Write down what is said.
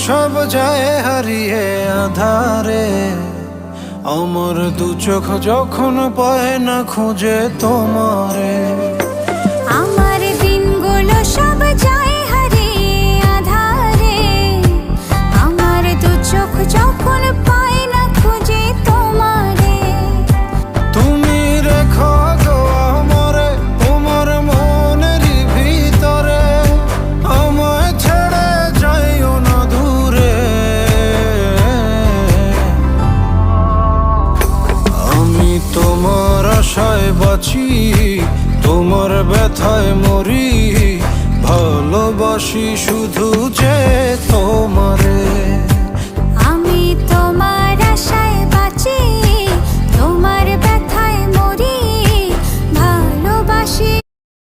সব যায় হারিয়ে আধারে, আমার দু চোখ যখন পায় না খুঁজে তোমারে। আমার দিনগুলো সব যায় হারিয়ে আধারে, আমার দু চোখ যখন পায় না খুঁজে তোমারে। তুমি রেখো গো আমারে তোমার মনেরই ভিতরে, আমায় ছেড়ে যাইও না দূরে। আমি তোমার আশায় বাঁচি, তোমার ব্যথায় মরি, ভালোবাসি শুধু যে তোমারে।